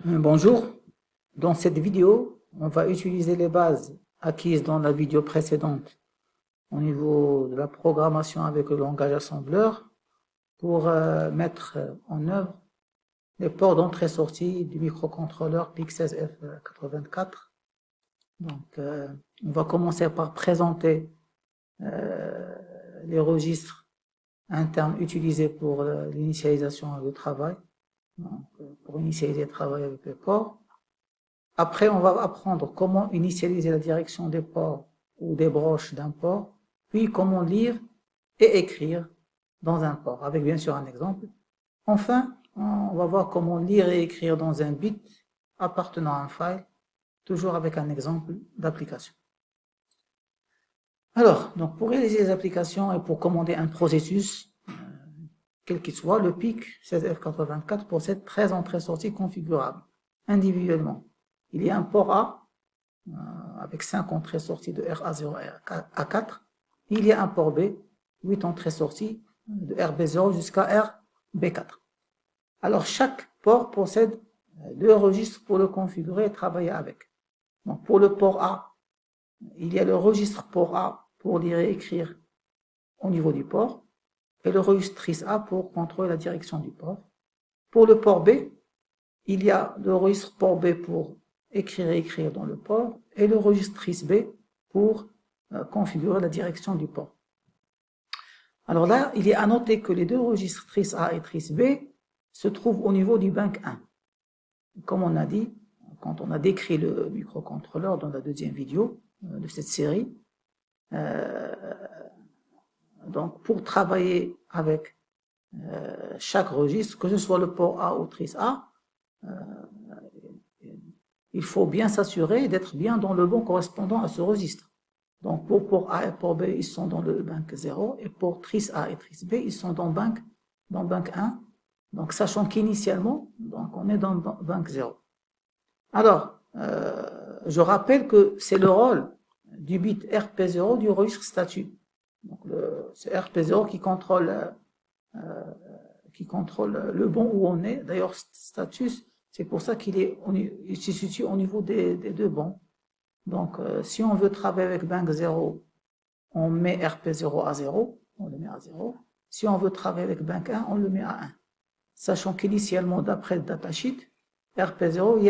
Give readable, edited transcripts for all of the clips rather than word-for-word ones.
Bonjour, dans cette vidéo, on va utiliser les bases acquises dans la vidéo précédente au niveau de la programmation avec le langage assembleur pour mettre en œuvre les ports d'entrée-sortie du microcontrôleur PIC16F84. Donc, on va commencer par présenter les registres internes utilisés pour l'initialisation du travail. Donc, pour initialiser le travail avec les ports. Après, on va apprendre comment initialiser la direction des ports ou des broches d'un port, puis comment lire et écrire dans un port, avec bien sûr un exemple. Enfin, on va voir comment lire et écrire dans un bit appartenant à un file, toujours avec un exemple d'application. Alors, donc pour réaliser les applications et pour commander un processus, quel qu'il soit, le PIC 16F84 possède 13 entrées-sorties configurables individuellement. Il y a un port A avec 5 entrées-sorties de RA0 à A4. Il y a un port B, 8 entrées-sorties de RB0 jusqu'à RB4. Alors chaque port possède 2 registres pour le configurer et travailler avec. Donc pour le port A, il y a le registre port A pour lire et écrire au niveau du port et le registre TRIS A pour contrôler la direction du port. Pour le port B, il y a le registre port B pour écrire et écrire dans le port et le registre TRIS B pour configurer la direction du port. Alors là, il est à noter que les deux registres TRIS A et TRIS B se trouvent au niveau du banc 1. Comme on a dit, quand on a décrit le microcontrôleur dans la deuxième vidéo de cette série, donc pour travailler avec chaque registre, que ce soit le port A ou TRIS A, il faut bien s'assurer d'être bien dans le bon correspondant à ce registre. Donc pour port A et port B, ils sont dans le banc 0, et pour TRIS A et TRIS B, ils sont dans banc 1. Donc sachant qu'initialement, donc on est dans banc 0. Alors, je rappelle que c'est le rôle du bit RP0 du registre statut. Donc c'est RP0 qui contrôle le bon où on est. D'ailleurs, status, c'est pour ça il se situe au niveau des deux bons. Donc, si on veut travailler avec banc 0, on met RP0 à 0, on le met à 0. Si on veut travailler avec banc 1, on le met à 1. Sachant qu'initialement, d'après le datasheet, RP0,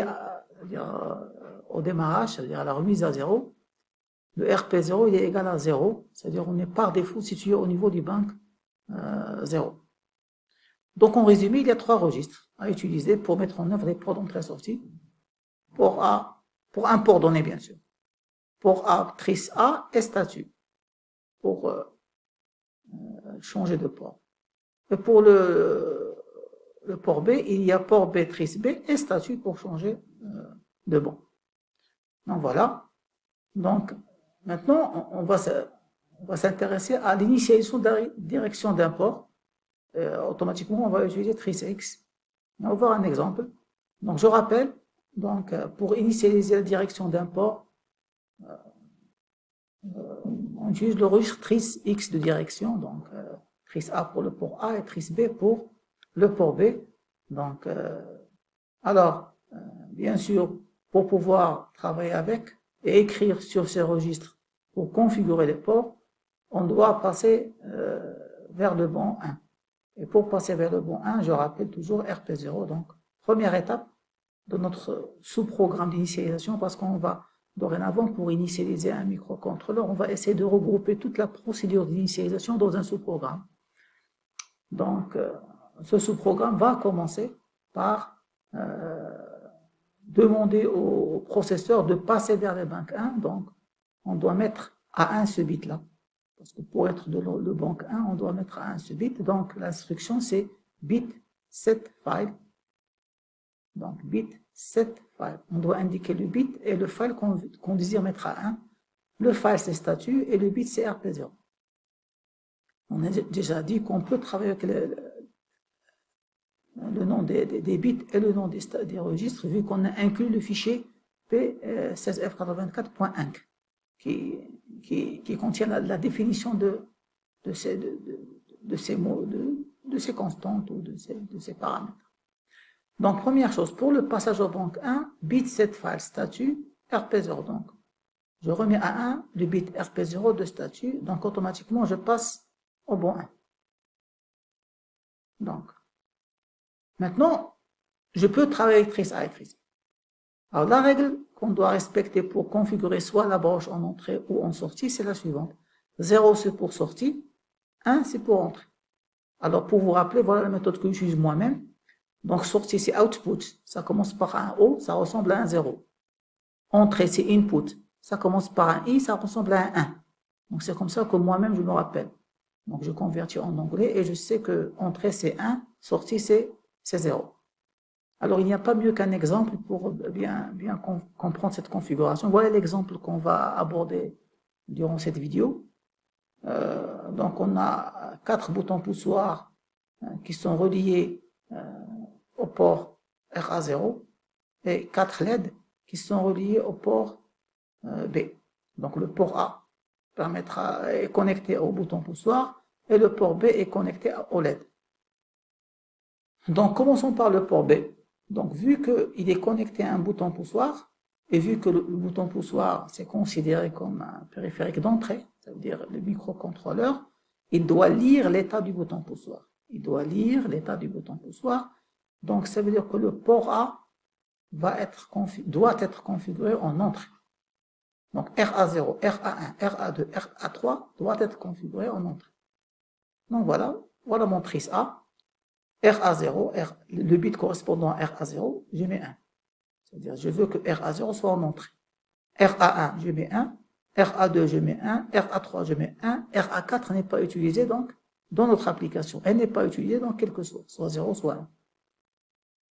au démarrage, c'est-à-dire à la remise à 0, le RP0 il est égal à 0, c'est-à-dire on est par défaut situé au niveau du banc 0. Donc en résumé, il y a 3 registres à utiliser pour mettre en œuvre les ports d'entrée-sortie. Port A, pour un port donné bien sûr. Port A, TRIS A et statut pour changer de port. Et pour le port B, il y a port B, TRIS B et statut pour changer de bon. Donc voilà. Donc maintenant, on va s'intéresser à l'initialisation de la direction d'un port. Automatiquement, on va utiliser TRISX. On va voir un exemple. Donc je rappelle, donc pour initialiser la direction d'un port, on utilise le registre TRISX de direction, donc TRIS A pour le port A et TRIS B pour le port B. Donc, alors, bien sûr, pour pouvoir travailler avec et écrire sur ces registres pour configurer les ports, on doit passer vers le bon 1. Et pour passer vers le bon 1, je rappelle toujours RP0. Donc, première étape de notre sous-programme d'initialisation, parce qu'on va dorénavant, pour initialiser un microcontrôleur, on va essayer de regrouper toute la procédure d'initialisation dans un sous-programme. Donc, ce sous-programme va commencer par demander au processeur de passer vers le banc 1. Donc, on doit mettre à 1 ce bit-là. Parce que pour être dans le banc 1, on doit mettre à 1 ce bit. Donc, l'instruction, c'est bit set file. Donc, bit set file. On doit indiquer le bit et le file qu'on désire mettre à 1. Le file, c'est statut et le bit, c'est RP0. On a déjà dit qu'on peut travailler avec le nom des bits et le nom des registres, vu qu'on a inclus le fichier P16F84.inc qui contient la définition de ces mots, de ces constantes ou de ces paramètres. Donc, première chose, pour le passage au banc 1, bit set file statut RP0. Donc, je remets à 1 le bit RP0 de statut. Donc, automatiquement, je passe au bon 1. Donc, maintenant, je peux travailler avec trice A et trice B. Alors, la règle qu'on doit respecter pour configurer soit la broche en entrée ou en sortie, c'est la suivante. 0, c'est pour sortie. 1, c'est pour entrée. Alors, pour vous rappeler, voilà la méthode que j'utilise moi-même. Donc, sortie, c'est output. Ça commence par un O, ça ressemble à un 0. Entrée, c'est input. Ça commence par un I, ça ressemble à un 1. Donc, c'est comme ça que moi-même, je me rappelle. Donc, je convertis en anglais et je sais que entrée, c'est 1, sortie, c'est 0. Alors, il n'y a pas mieux qu'un exemple pour bien comprendre cette configuration. Voilà l'exemple qu'on va aborder durant cette vidéo. Donc, on a 4 boutons poussoirs qui sont reliés au port RA0 et 4 LED qui sont reliés au port B. Donc, le port A est connecté au bouton poussoir et le port B est connecté au LED. Donc, commençons par le port B. Donc, vu qu'il est connecté à un bouton poussoir, et vu que le bouton poussoir, c'est considéré comme un périphérique d'entrée, ça veut dire le microcontrôleur, il doit lire l'état du bouton poussoir. Il doit lire l'état du bouton poussoir. Donc, ça veut dire que le port A doit être configuré en entrée. Donc, RA0, RA1, RA2, RA3 doit être configuré en entrée. Donc, voilà mon trice A. RA0, le bit correspondant à RA0, je mets 1. C'est-à-dire, je veux que RA0 soit en entrée. RA1, je mets 1. RA2, je mets 1. RA3, je mets 1. RA4 n'est pas utilisé, donc, dans notre application. Elle n'est pas utilisée dans quelque chose, soit 0, soit 1.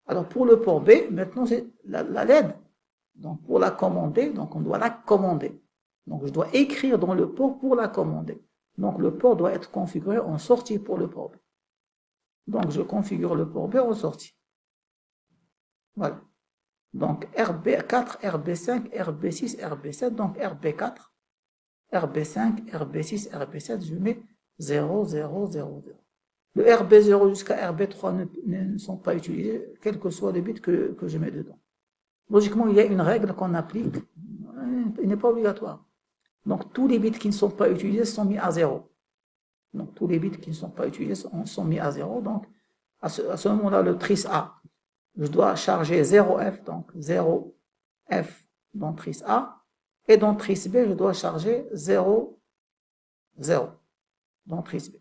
Alors, pour le port B, maintenant, c'est la LED. Donc, pour la commander, donc, on doit la commander. Donc, je dois écrire dans le port pour la commander. Donc, le port doit être configuré en sortie pour le port B. Donc, je configure le port B en sortie. Voilà. Donc, RB4, RB5, RB6, RB7. Donc, RB4, RB5, RB6, RB7, je mets 0, 0, 0, 0. Le RB0 jusqu'à RB3 ne sont pas utilisés, quel que soit le bit que je mets dedans. Logiquement, il y a une règle qu'on applique. Il n'est pas obligatoire. Donc, tous les bits qui ne sont pas utilisés sont mis à 0. Donc, tous les bits qui ne sont pas utilisés sont mis à 0. Donc, à ce moment-là, le trice A, je dois charger 0F, donc 0F dans trice A. Et dans trice B, je dois charger 0, 0 dans trice B.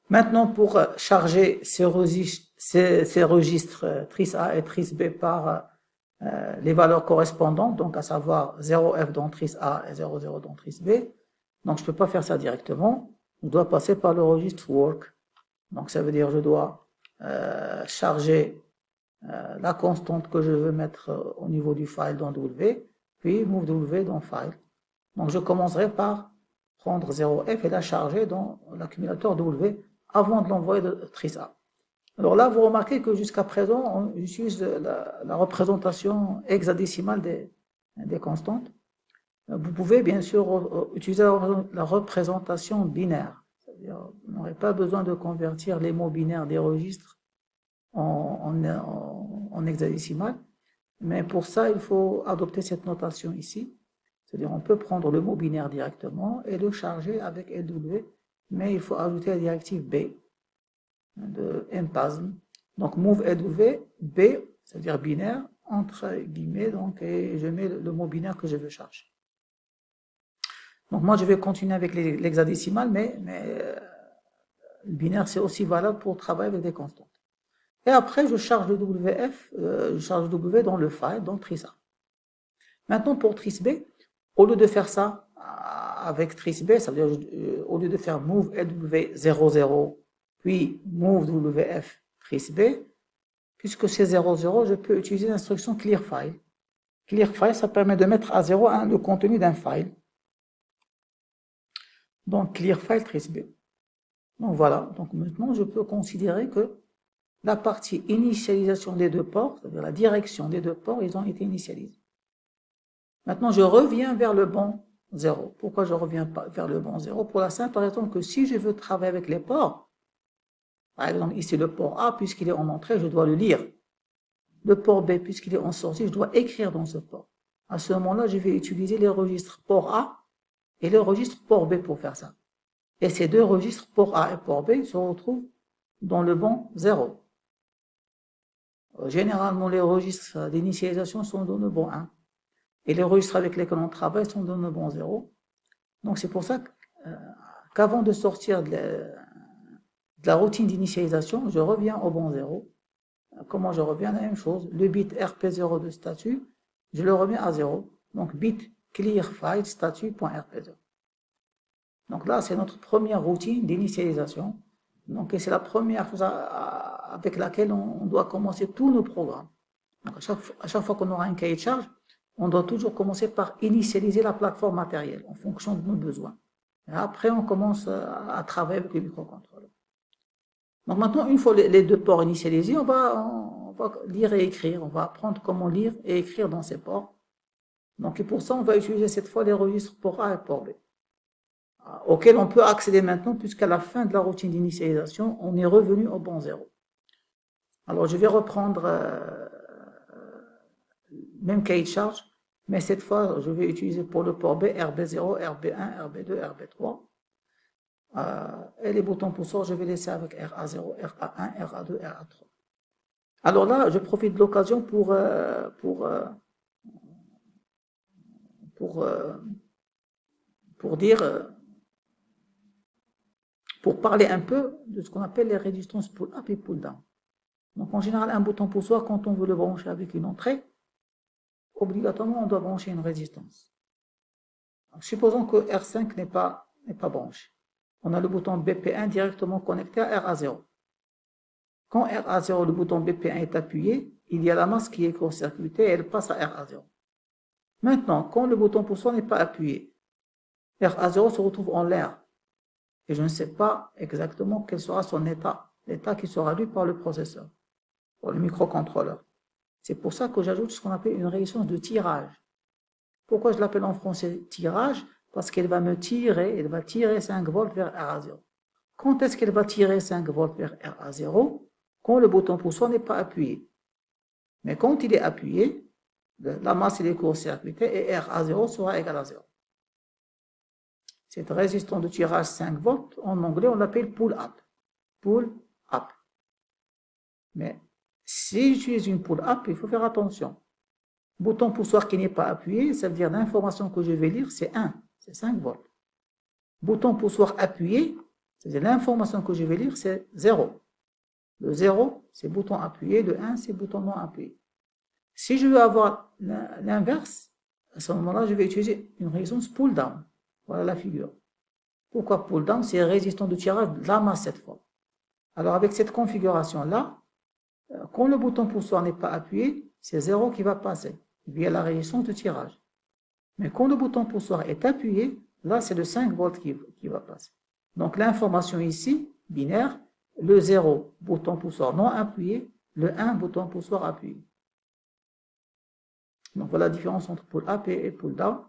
Maintenant, pour charger ces registres trice A et trice B par les valeurs correspondantes, donc à savoir 0F dans trice A et 0, 0 dans trice B, donc je ne peux pas faire ça directement, je dois passer par le registre work. Donc ça veut dire que je dois charger la constante que je veux mettre au niveau du file dans W, puis move W dans file. Donc je commencerai par prendre 0F et la charger dans l'accumulateur W avant de l'envoyer de trice A. Alors là, vous remarquez que jusqu'à présent, on utilise la représentation hexadécimale des constantes. Vous pouvez bien sûr utiliser la représentation binaire. C'est-à-dire, vous n'aurez pas besoin de convertir les mots binaires des registres en hexadécimal. Mais pour ça, il faut adopter cette notation ici. C'est-à-dire, on peut prendre le mot binaire directement et le charger avec LW, mais il faut ajouter la directive B de MPASM. Donc, move LW, B, c'est-à-dire binaire, entre guillemets, donc, et je mets le mot binaire que je veux charger. Donc, moi, je vais continuer avec l'hexadécimal, mais le binaire, c'est aussi valable pour travailler avec des constantes. Et après, je charge le WF, je charge W dans le file, dans trice A. Maintenant, pour trice B, au lieu de faire ça avec trice B, ça veut dire au lieu de faire move LW00, puis move WF trice B, puisque c'est 00, je peux utiliser l'instruction clear file. Clear file, ça permet de mettre à 0 le contenu d'un file. Donc, clear file trice B. Donc voilà, donc maintenant je peux considérer que la partie initialisation des deux ports, c'est-à-dire la direction des deux ports, ils ont été initialisés. Maintenant, je reviens vers le banc 0. Pourquoi je reviens vers le banc 0? Pour la simple raison que si je veux travailler avec les ports, Par exemple, ici, le port A, puisqu'il est en entrée, je dois le lire. Le port B, puisqu'il est en sortie, je dois écrire dans ce port. À ce moment-là, je vais utiliser les registres port A et le registre port B pour faire ça. Et ces deux registres, port A et port B, se retrouvent dans le banc 0. Généralement, les registres d'initialisation sont dans le banc 1. Et les registres avec lesquels on travaille sont dans le banc 0. Donc, c'est pour ça qu'avant de sortir de la routine d'initialisation, je reviens au banc 0. Comment je reviens? La même chose. Le bit RP0 de statut, je le remets à 0. Donc, bit clear file statut.rp0. Donc là, c'est notre première routine d'initialisation. Donc, c'est la première chose avec laquelle on doit commencer tous nos programmes. Donc, à chaque fois qu'on aura un cahier de charge, on doit toujours commencer par initialiser la plateforme matérielle en fonction de nos besoins. Et après, on commence à travailler avec les microcontrôleurs. Donc maintenant, une fois les deux ports initialisés, on va lire et écrire. On va apprendre comment lire et écrire dans ces ports. Donc, et pour ça, on va utiliser cette fois les registres port A et port B, auxquels on peut accéder maintenant, puisqu'à la fin de la routine d'initialisation, on est revenu au banc 0. Alors, je vais reprendre même cahier de charge, mais cette fois, je vais utiliser pour le port B RB0, RB1, RB2, RB3. Et les boutons pousseurs, je vais laisser avec RA0, RA1, RA2, RA3. Alors là, je profite de l'occasion pour parler un peu de ce qu'on appelle les résistances pull-up et pull-down. Donc en général, un bouton poussoir, quand on veut le brancher avec une entrée, obligatoirement, on doit brancher une résistance. Donc, supposons que R5 n'est pas branché. On a le bouton BP1 directement connecté à RA0. Quand RA0, le bouton BP1 est appuyé, il y a la masse qui est court-circuitée et elle passe à RA0. Maintenant, quand le bouton poussoir n'est pas appuyé, RA0 se retrouve en l'air. Et je ne sais pas exactement quel sera son état, l'état qui sera lu par le processeur, par le microcontrôleur. C'est pour ça que j'ajoute ce qu'on appelle une résistance de tirage. Pourquoi je l'appelle en français tirage? Parce qu'elle va me tirer, elle va tirer 5 volts vers RA0. Quand est-ce qu'elle va tirer 5 volts vers RA0? Quand le bouton poussoir n'est pas appuyé. Mais quand il est appuyé, la masse est court-circuitée et RA0 sera égal à 0. Cette résistance de tirage 5 volts, en anglais, on l'appelle pull-up. Pull-up. Mais si j'utilise une pull-up, il faut faire attention. Bouton poussoir qui n'est pas appuyé, ça veut dire l'information que je vais lire, c'est 1, c'est 5 volts. Bouton poussoir appuyé, c'est-à-dire l'information que je vais lire, c'est 0. Le 0, c'est bouton appuyé, le 1, c'est bouton non appuyé. Si je veux avoir l'inverse, à ce moment-là, je vais utiliser une résistance pull-down. Voilà la figure. Pourquoi pull-down? C'est résistant de tirage de la masse cette fois. Alors avec cette configuration-là, quand le bouton poussoir n'est pas appuyé, c'est 0 qui va passer via la résistance de tirage. Mais quand le bouton poussoir est appuyé, là c'est le 5 volts qui va passer. Donc l'information ici, binaire, le 0, bouton poussoir non appuyé, le 1, bouton poussoir appuyé. Donc voilà la différence entre pull-up et pull-down.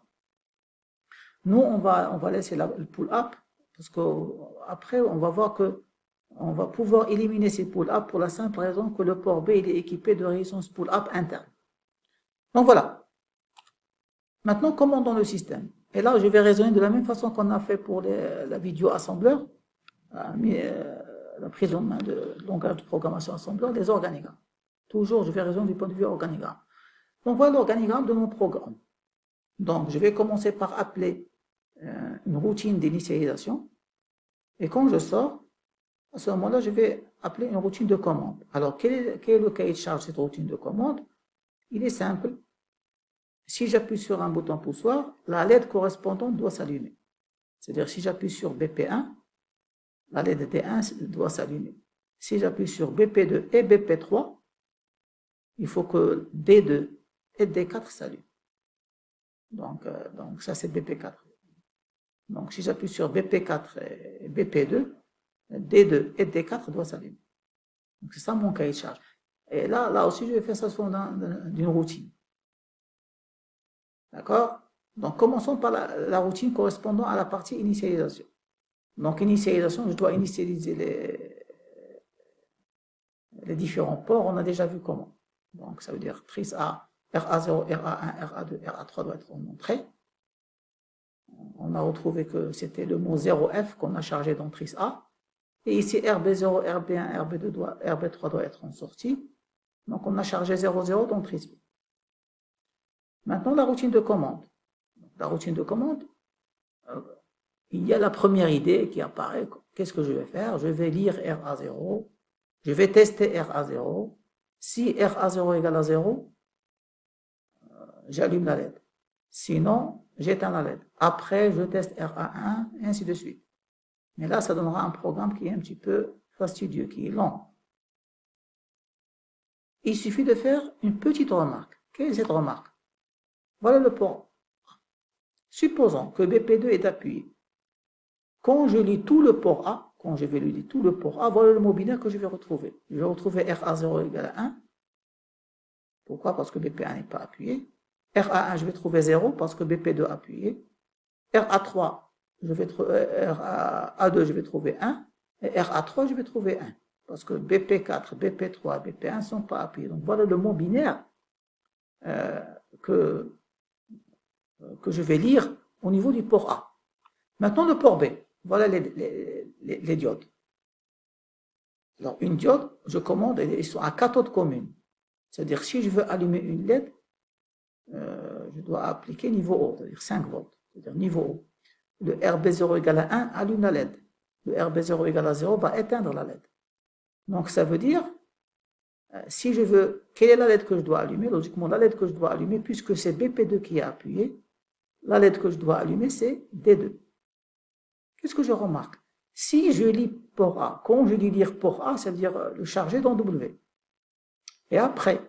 Nous, on va laisser le pull-up, parce qu'après, on va voir que on va pouvoir éliminer ces pull-up pour la simple raison que le port B il est équipé de résistance pull-up interne. Donc voilà. Maintenant, commandons le système. Et là, je vais raisonner de la même façon qu'on a fait pour la vidéo assembleur, la prise en main de langage de programmation assembleur, des organigrammes. Toujours, je vais raisonner du point de vue organigramme. Donc voilà l'organigramme de mon programme. Donc, je vais commencer par appeler une routine d'initialisation. Et quand je sors, à ce moment-là, je vais appeler une routine de commande. Alors, quel est le cahier de charge de cette routine de commande? Il est simple. Si j'appuie sur un bouton poussoir, la LED correspondante doit s'allumer. C'est-à-dire, si j'appuie sur BP1, la LED D1 doit s'allumer. Si j'appuie sur BP2 et BP3, il faut que D2 et D4 s'allument. Donc ça, c'est BP4. Donc, si j'appuie sur BP4 et BP2, D2 et D4 doivent s'allumer. Donc, c'est ça mon cahier de charge. Et là aussi, je vais faire ça sous d'une routine. D'accord? Donc, commençons par la routine correspondant à la partie initialisation. Donc, initialisation, je dois initialiser les différents ports, on a déjà vu comment. Donc, ça veut dire trice A, RA0, RA1, RA2, RA3 doit être en entrée. On a retrouvé que c'était le mot 0F qu'on a chargé dans trice A. Et ici, RB0, RB1, RB3 doit être en sortie. Donc, on a chargé 0,0 dans trice B. Maintenant, la routine de commande. La routine de commande, il y a la première idée qui apparaît. Qu'est-ce que je vais faire? Je vais lire RA0. Je vais tester RA0. Si RA0 égale à 0, j'allume la LED. Sinon, j'éteins la LED. Après, je teste RA1, et ainsi de suite. Mais là, ça donnera un programme qui est un petit peu fastidieux, qui est lent. Il suffit de faire une petite remarque. Quelle est cette remarque? Voilà le port. Supposons que BP2 est appuyé. Quand je lis tout le port A, quand je vais lire tout le port A, voilà le mot binaire que je vais retrouver. Je vais retrouver RA0 égale à 1. Pourquoi? Parce que BP1 n'est pas appuyé. RA1, je vais trouver 0 parce que BP2 appuyé. RA3, RA2, je vais trouver 1. Et RA3, je vais trouver 1. Parce que BP4, BP3, BP1 ne sont pas appuyés. Donc voilà le mot binaire que je vais lire au niveau du port A. Maintenant le port B. Voilà les diodes. Alors une diode, je commande, ils sont à cathode commune. C'est-à-dire si je veux allumer une LED, je dois appliquer niveau haut, c'est-à-dire 5 volts, c'est-à-dire niveau haut. Le RB0 égale à 1 allume la LED. Le RB0 égale à 0 va éteindre la LED. Donc ça veut dire, si je veux, quelle est la LED que je dois allumer? Logiquement, la LED que je dois allumer, puisque c'est BP2 qui est appuyé, la LED que je dois allumer, c'est D2. Qu'est-ce que je remarque? Si je lis port A, quand je dis lire port A, c'est-à-dire le charger dans W. Et après,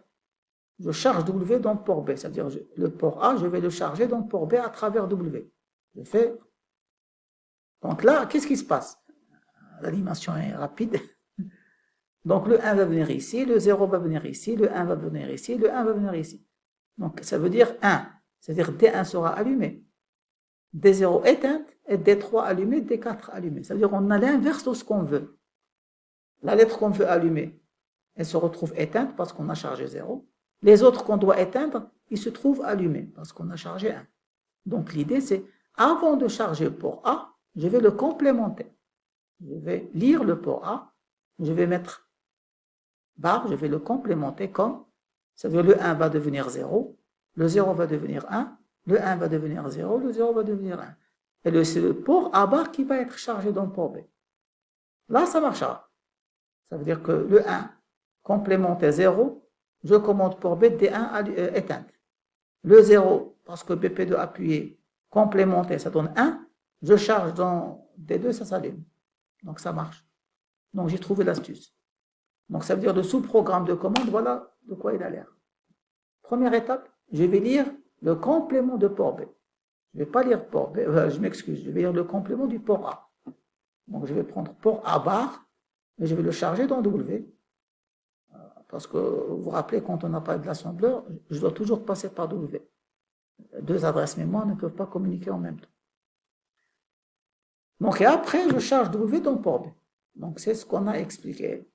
je charge W dans port B, c'est-à-dire le port A, je vais le charger dans port B à travers W. Je fais. Donc là, qu'est-ce qui se passe? L'animation est rapide. Donc le 1 va venir ici, le 0 va venir ici, le 1 va venir ici, le 1 va venir ici. Donc ça veut dire 1, c'est-à-dire D1 sera allumé, D0 éteinte et D3 allumé, D4 allumé. Ça veut dire qu'on a l'inverse de ce qu'on veut. La lettre qu'on veut allumer, elle se retrouve éteinte parce qu'on a chargé 0. Les autres qu'on doit éteindre, ils se trouvent allumés parce qu'on a chargé 1. Donc l'idée c'est, avant de charger le port A, je vais le complémenter. Je vais lire le port A, je vais mettre barre, je vais le complémenter comme, ça veut dire le 1 va devenir 0, le 0 va devenir 1, le 1 va devenir 0, le 0 va devenir 1. Et c'est le port A barre qui va être chargé dans le port B. Là, ça marchera. Ça veut dire que le 1 complémenté 0, je commande port B D1 éteinte. Le 0, parce que BP2 appuyé, complémenté, ça donne 1, je charge dans D2, ça s'allume. Donc ça marche. Donc j'ai trouvé l'astuce. Donc ça veut dire le sous-programme de commande, voilà de quoi il a l'air. Première étape, je vais lire le complément de port B. Je ne vais pas lire port B, je m'excuse, je vais lire le complément du port A. Donc je vais prendre port A bar, et je vais le charger dans W. Parce que vous vous rappelez, quand on n'a pas de l'assembleur, je dois toujours passer par W. Deux adresses mémoire ne peuvent pas communiquer en même temps. Donc et après, je charge W dans port B. Donc c'est ce qu'on a expliqué.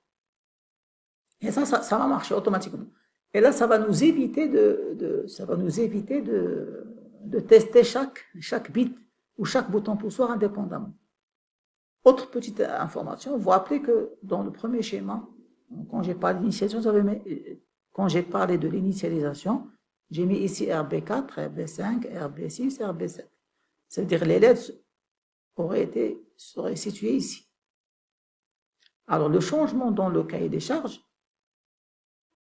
Et ça va marcher automatiquement. Et là, ça va nous éviter de tester chaque bit ou chaque bouton poussoir indépendamment. Autre petite information, vous vous rappelez que dans le premier schéma, quand j'ai parlé de l'initialisation, j'ai mis ici RB4, RB5, RB6, RB7. Ça veut dire que les LED seraient situés ici. Alors, le changement dans le cahier des charges,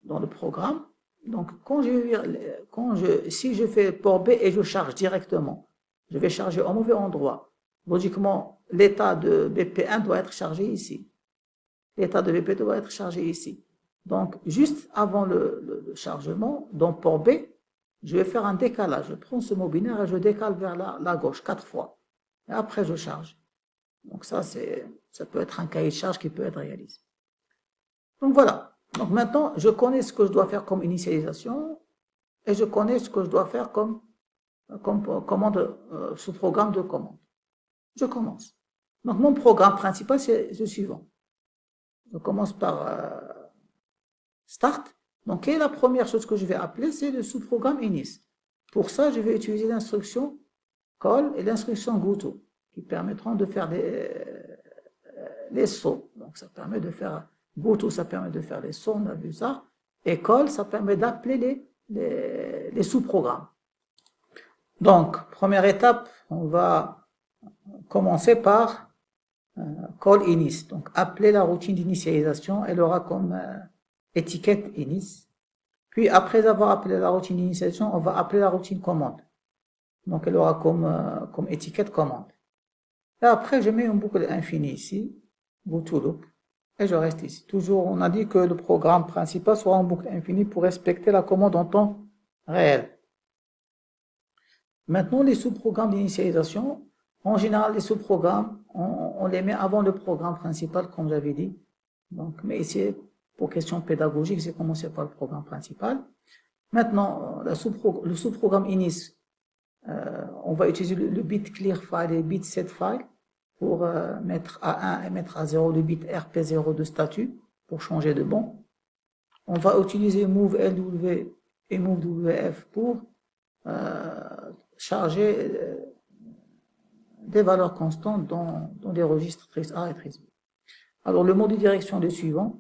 dans le programme, donc si je fais port B et je charge directement, je vais charger au mauvais endroit. Logiquement, l'état de BP1 doit être chargé ici. L'état de BP2 doit être chargé ici. Donc, juste avant le chargement, dans port B, je vais faire un décalage. Je prends ce mot binaire et je décale vers la gauche 4 fois. Et après, je charge. Donc ça peut être un cahier de charge qui peut être réalisé. Donc voilà. Donc maintenant, je connais ce que je dois faire comme initialisation et je connais ce que je dois faire comme commande, sous programme de commande. Je commence. Donc mon programme principal, c'est le suivant. Je commence par start. Donc, quelle est la première chose que je vais appeler? C'est le sous-programme init. Pour ça, je vais utiliser l'instruction call et l'instruction goto qui permettront de faire les sauts. Donc, ça permet de faire goto, ça permet de faire les sauts, on a vu ça. Et call, ça permet d'appeler les sous-programmes. Donc, première étape, on va commencer par call init. Donc, appeler la routine d'initialisation, elle aura comme étiquette init. Puis, après avoir appelé la routine d'initialisation, on va appeler la routine commande. Donc, elle aura comme étiquette commande. Et après, je mets une boucle infinie ici, go to loop, et je reste ici. Toujours, on a dit que le programme principal sera en boucle infinie pour respecter la commande en temps réel. Maintenant, les sous-programmes d'initialisation, en général, les sous-programmes, on les met avant le programme principal, comme j'avais dit. Donc, mais ici, pour question pédagogique, j'ai commencé par le programme principal. Maintenant, le sous-programme init, on va utiliser le bit clear file et le bit set file pour mettre à 1 et mettre à 0 le bit RP0 de statut pour changer de bon. On va utiliser move LW et move WF pour charger des valeurs constantes dans les registres trice A et trice B. Alors, le mode de direction est le suivant.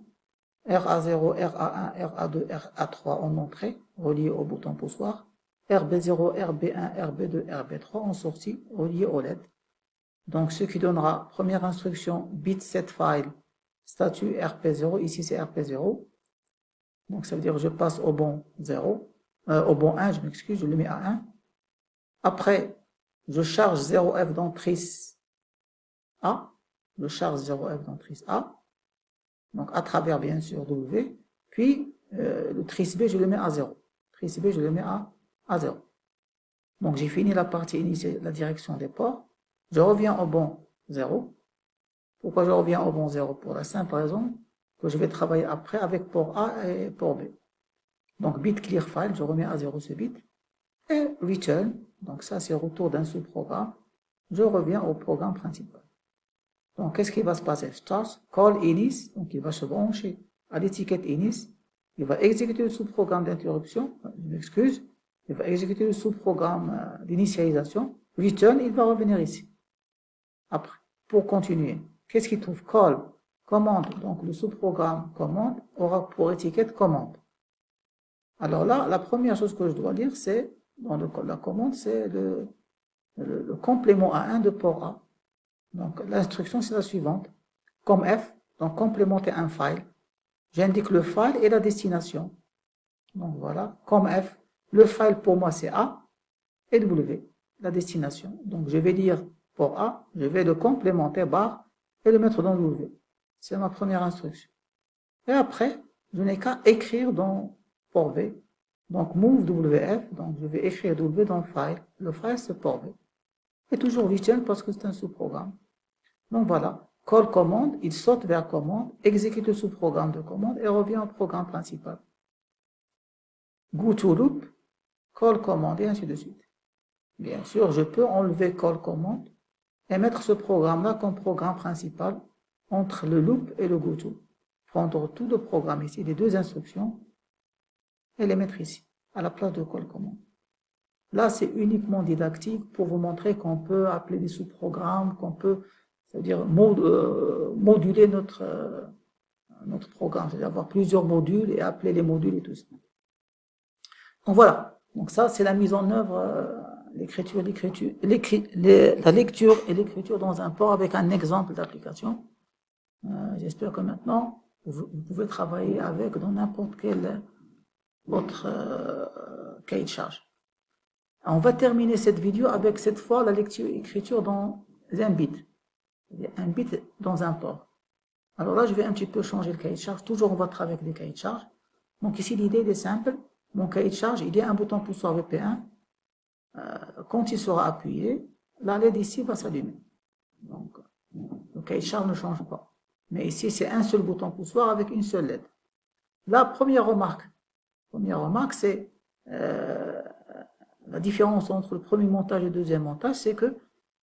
RA0, RA1, RA2, RA3 en entrée, relié au bouton poussoir. RB0, RB1, RB2, RB3 en sortie, relié au LED. Donc, ce qui donnera première instruction, bit set file, statut RP0. Ici, c'est RP0. Donc, ça veut dire que je passe au bon 0, au bon 1, je m'excuse, je le mets à 1. Après, je charge 0F dans trice A. Je charge 0F dans trice A. Donc, à travers, bien sûr, W. Puis, le trice B, je le mets à 0. Trice B, je le mets à 0. Donc, j'ai fini la partie initiale, la direction des ports. Je reviens au bon 0. Pourquoi je reviens au bon 0? Pour la simple raison que je vais travailler après avec port A et port B. Donc, bit clear file, je remets à 0 ce bit. Et return, donc ça c'est retour d'un sous-programme. Je reviens au programme principal. Donc, qu'est-ce qui va se passer? Start, call init, donc il va se brancher à l'étiquette init. Il va exécuter le sous-programme d'interruption, je m'excuse. Il va exécuter le sous-programme d'initialisation. Return, il va revenir ici. Après, pour continuer, qu'est-ce qu'il trouve? Call, commande, donc le sous-programme commande aura pour étiquette commande. Alors là, la première chose que je dois lire, c'est, dans la commande, c'est le complément à 1 de port A. Donc, l'instruction, c'est la suivante. Comme F, donc complémenter un file. J'indique le file et la destination. Donc voilà, comme F, le file pour moi c'est A et W, la destination. Donc je vais lire pour A, je vais le complémenter bar et le mettre dans W. C'est ma première instruction. Et après, je n'ai qu'à écrire dans port B. Donc move WF, donc je vais écrire W dans le file. Le file c'est port B. Et toujours return parce que c'est un sous-programme. Donc voilà, call commande, il saute vers commande, exécute le sous-programme de commande et revient au programme principal. Go to loop, call commande et ainsi de suite. Bien sûr, je peux enlever call commande et mettre ce programme-là comme programme principal entre le loop et le go to. Prendre tout le programme ici, les deux instructions, et les mettre ici, à la place de call commande. Là, c'est uniquement didactique pour vous montrer qu'on peut appeler des sous-programmes, qu'on peut, c'est-à-dire moduler notre programme, c'est-à-dire avoir plusieurs modules et appeler les modules et tout ça. Donc voilà, donc ça c'est la mise en œuvre, la lecture et l'écriture dans un port avec un exemple d'application. J'espère que maintenant vous pouvez travailler avec dans n'importe quel autre cahier de charge. On va terminer cette vidéo avec cette fois la lecture et écriture dans un bit. Un bit dans un port. Alors là, je vais un petit peu changer le cahier de charge. Toujours, on va travailler avec des cahiers de charge. Donc ici, l'idée est simple. Mon cahier de charge, il y a un bouton poussoir VP1. Quand il sera appuyé, la LED ici va s'allumer. Donc, le cahier de charge ne change pas. Mais ici, c'est un seul bouton poussoir avec une seule LED. La première remarque c'est la différence entre le premier montage et le deuxième montage, c'est que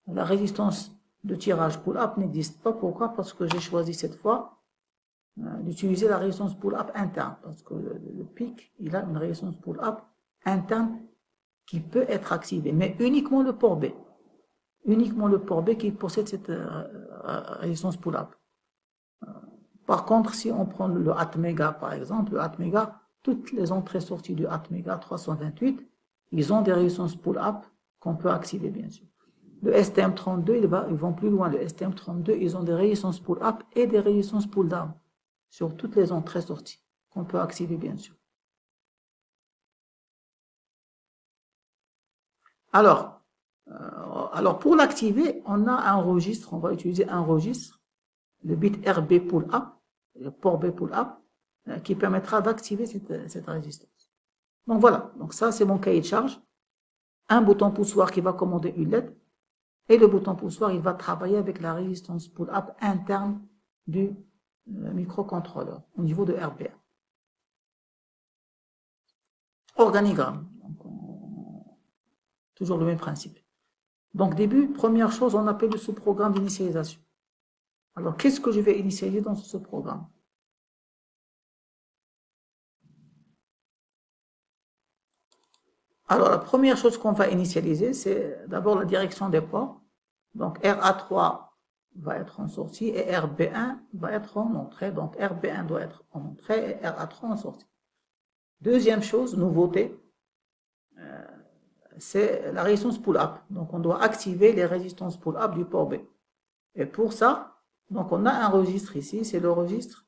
la résistance de tirage pull-up n'existe pas. Pourquoi? Parce que j'ai choisi cette fois d'utiliser la résistance pull-up interne, parce que le PIC, il a une résistance pull-up interne qui peut être activée, mais uniquement le port B. Uniquement le port B qui possède cette résistance pull-up. Par contre, si on prend le Atmega, par exemple, le Atmega, toutes les entrées-sorties du Atmega 328, ils ont des résistances pull-up qu'on peut activer, bien sûr. Le STM32, ils vont plus loin. Le STM32, ils ont des résistances pull-up et des résistances pull-down sur toutes les entrées-sorties qu'on peut activer, bien sûr. Alors pour l'activer, on a un registre, on va utiliser un registre, le bit RB pull-up, le port B pull-up, qui permettra d'activer cette résistance. Donc voilà, donc ça c'est mon cahier de charge. Un bouton poussoir qui va commander une LED, et le bouton poussoir, il va travailler avec la résistance pull-up interne du microcontrôleur au niveau de RB1. Organigramme, donc, toujours le même principe. Donc début, première chose, on appelle le sous-programme d'initialisation. Alors qu'est-ce que je vais initialiser dans ce programme? Alors la première chose qu'on va initialiser, c'est d'abord la direction des ports. Donc RA3 va être en sortie et RB1 va être en entrée. Donc RB1 doit être en entrée et RA3 en sortie. Deuxième chose, nouveauté, c'est la résistance pull-up. Donc on doit activer les résistances pull-up du port B. Et pour ça, donc on a un registre ici, c'est le registre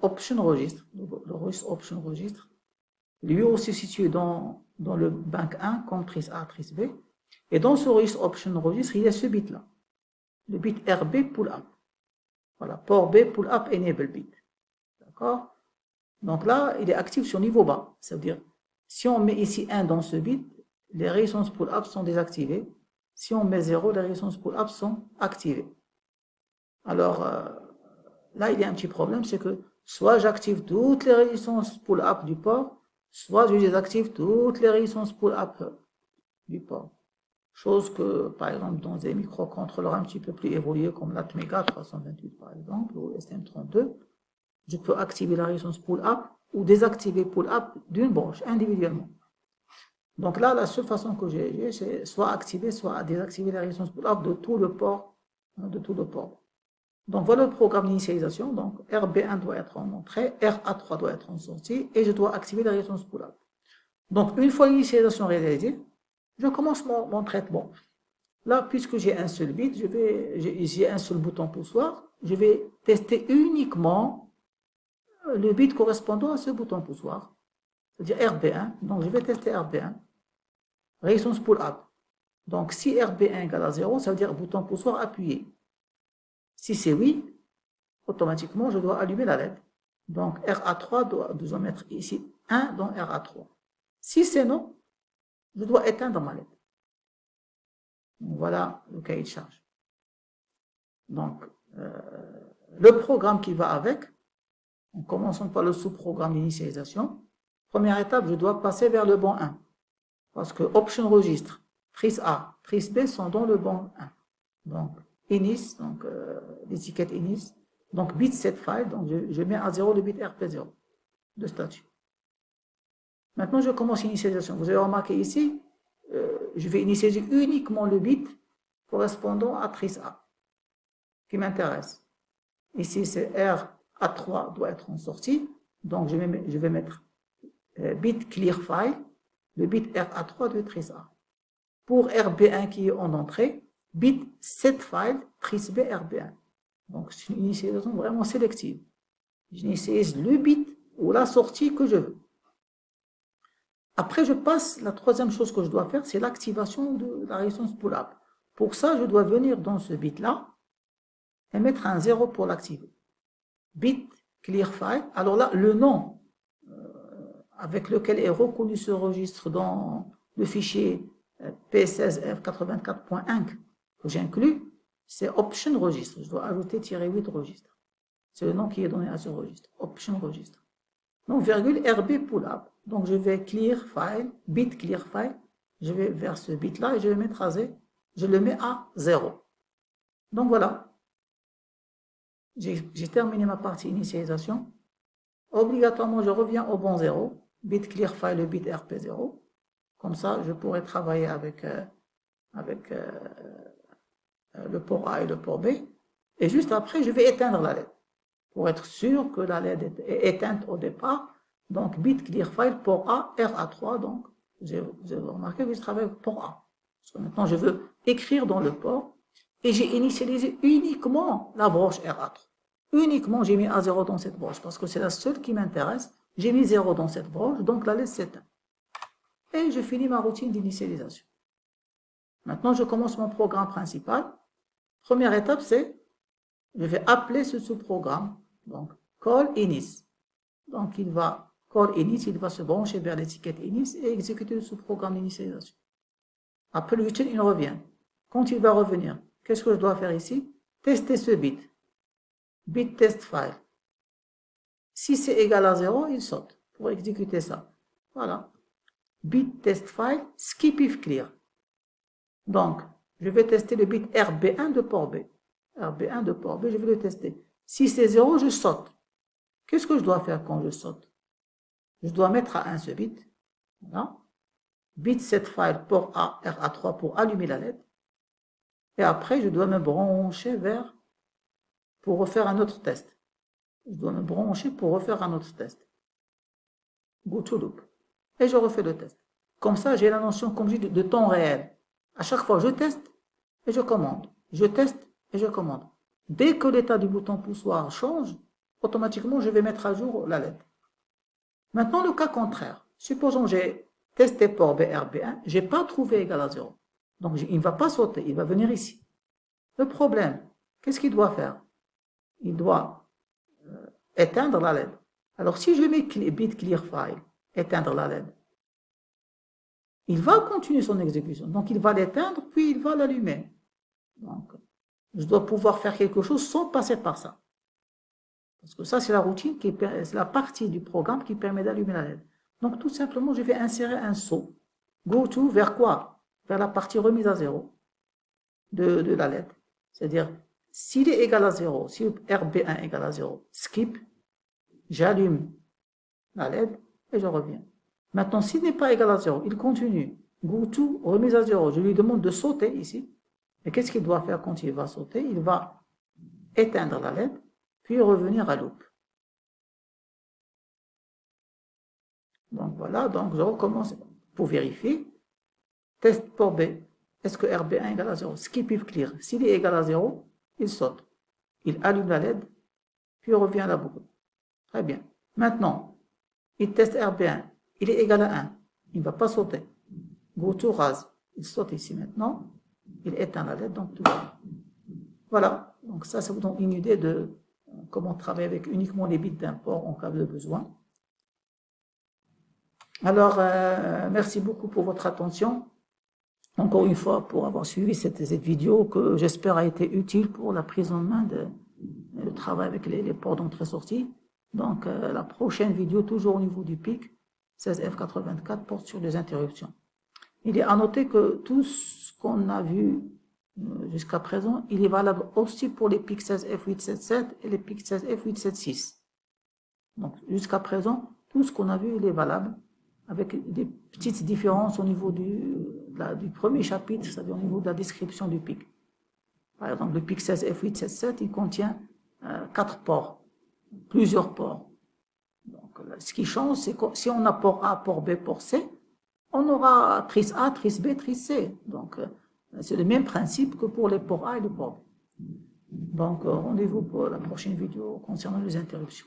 option registre, le registre option registre. Lui aussi situé dans le bank 1 comme tris A, tris B. Et dans ce registre option registre, il y a ce bit-là, le bit RB pull-up. Voilà, port B pull-up enable bit. D'accord? Donc là, il est actif sur niveau bas. Ça veut dire, si on met ici 1 dans ce bit, les résistances pull-up sont désactivées. Si on met 0, les résistances pull-up sont activées. Alors, là, il y a un petit problème, c'est que soit j'active toutes les résistances pull-up du port, soit je désactive toutes les résistances pull-up du port. Chose que, par exemple, dans des microcontrôleurs un petit peu plus évolués comme l'Atmega 328 par exemple, ou STM32, je peux activer la résistance pull-up ou désactiver pull-up d'une branche individuellement. Donc là, la seule façon que j'ai, c'est soit activer, soit désactiver la résistance pull-up de tout le port. Donc voilà le programme d'initialisation. Donc RB1 doit être en entrée, RA3 doit être en sortie et je dois activer la résistance pull-up. Donc une fois l'initialisation réalisée, je commence mon traitement. Là, puisque j'ai un seul bit, j'ai un seul bouton poussoir, je vais tester uniquement le bit correspondant à ce bouton poussoir, c'est-à-dire RB1. Donc je vais tester RB1, résistance pull-up. Donc si RB1 égale à 0, ça veut dire bouton poussoir appuyé. Si c'est oui, automatiquement, je dois allumer la LED. Donc, RA3 doit mettre ici 1 dans RA3. Si c'est non, je dois éteindre ma LED. Donc, voilà le cahier de charge. Donc, le programme qui va avec, en commençant par le sous-programme d'initialisation, première étape, je dois passer vers le banc 1. Parce que option registre, tris A, tris B sont dans le banc 1. Donc, inis, donc l'étiquette inis, donc bit set file, donc je mets à 0 le bit RP0 de statut. Maintenant, je commence l'initialisation. Vous avez remarqué ici, je vais initialiser uniquement le bit correspondant à tris A, qui m'intéresse. Ici, c'est RA3 doit être en sortie, donc je vais mettre bit clear file, le bit RA3 de tris A. Pour RB1 qui est en entrée, bit set file tris B RB1. Donc c'est une initialisation vraiment sélective. J'initialise le bit ou la sortie que je veux. Après, je passe, la troisième chose que je dois faire, c'est l'activation de la résistance pull-up. Pour ça, je dois venir dans ce bit-là et mettre un 0 pour l'activer. Bit clear file. Alors là, le nom avec lequel est reconnu ce registre dans le fichier P16F84.1 que j'inclus, c'est option registre. Je dois ajouter -8 registre. C'est le nom qui est donné à ce registre. Option registre. Donc, virgule RB pull-up. Donc, je vais clear file, bit clear file. Je vais vers ce bit-là et je vais mettre à 0. Je le mets à 0. Donc, voilà. j'ai terminé ma partie initialisation. Obligatoirement, je reviens au bon 0, bit clear file, le bit RP0. Comme ça, je pourrai travailler avec le port A et le port B. Et juste après, je vais éteindre la LED pour être sûr que la LED est éteinte au départ. Donc, bit clear file, port A, RA3. Donc, vous avez remarqué que je travaille avec port A. Parce que maintenant, je veux écrire dans le port et j'ai initialisé uniquement la broche RA3. Uniquement, j'ai mis A0 dans cette broche parce que c'est la seule qui m'intéresse. J'ai mis 0 dans cette broche, donc la LED s'éteint. Et je finis ma routine d'initialisation. Maintenant, je commence mon programme principal. Première étape, c'est je vais appeler ce sous-programme, donc call init. Donc, call init, il va se brancher vers l'étiquette init et exécuter le sous-programme d'initialisation. Après le return, il revient. Quand il va revenir, qu'est-ce que je dois faire ici? Tester ce bit. Bit test file. Si c'est égal à 0, il saute pour exécuter ça. Voilà. Bit test file, skip if clear. Donc, je vais tester le bit RB1 de port B. RB1 de port B, je vais le tester. Si c'est 0, je saute. Qu'est-ce que je dois faire quand je saute? Je dois mettre à 1 ce bit. Voilà. Bit set file port A, RA3 pour allumer la LED. Et après, je dois me brancher pour refaire un autre test. Je dois me brancher pour refaire un autre test. Go to loop. Et je refais le test. Comme ça, j'ai la notion, comme je dis, de temps réel. À chaque fois, je teste et je commande. Je teste et je commande. Dès que l'état du bouton poussoir change, automatiquement, je vais mettre à jour la LED. Maintenant, le cas contraire. Supposons que j'ai testé port BRB1, je n'ai pas trouvé égal à 0. Donc, il ne va pas sauter, il va venir ici. Le problème, qu'est-ce qu'il doit faire? Il doit éteindre la LED. Alors, si je mets bit clear file, éteindre la LED, il va continuer son exécution. Donc, il va l'éteindre, puis il va l'allumer. Donc, je dois pouvoir faire quelque chose sans passer par ça. Parce que ça, c'est la routine, c'est la partie du programme qui permet d'allumer la LED. Donc, tout simplement, je vais insérer un saut. Go to vers quoi? Vers la partie remise à 0 de la LED. C'est-à-dire, s'il est égal à 0, si RB1 est égal à 0, skip, j'allume la LED et je reviens. Maintenant, s'il n'est pas égal à 0, il continue. Go to, remise à 0. Je lui demande de sauter ici. Et qu'est-ce qu'il doit faire quand il va sauter? Il va éteindre la LED, puis revenir à loop. Donc voilà, donc je recommence pour vérifier. Test port B. Est-ce que RB1 est égal à 0? Skip if clear. S'il est égal à 0, il saute. Il allume la LED, puis revient à la boucle. Très bien. Maintenant, il teste RB1. Il est égal à 1. Il ne va pas sauter. Go to RAS. Il saute ici maintenant. Il éteint la LED, donc tout va bien. Voilà. Donc ça vous donne une idée de comment travailler avec uniquement les bits d'import en cas de besoin. Alors, merci beaucoup pour votre attention. Encore une fois, pour avoir suivi cette vidéo que j'espère a été utile pour la prise en main du travail avec les ports d'entrée-sortie. Donc, la prochaine vidéo, toujours au niveau du PIC, 16F84, porte sur les interruptions. Il est à noter que tout ce qu'on a vu jusqu'à présent, il est valable aussi pour les PIC 16F877 et les PIC 16F876. Donc, jusqu'à présent, tout ce qu'on a vu, il est valable, avec des petites différences au niveau du premier chapitre, c'est-à-dire au niveau de la description du PIC. Par exemple, le PIC 16F877, il contient 4 ports, plusieurs ports. Donc, ce qui change, c'est que si on a port A, port B, port C, on aura trice A, trice B, trice C. Donc, c'est le même principe que pour les ports A et les ports B. Donc, rendez-vous pour la prochaine vidéo concernant les interruptions.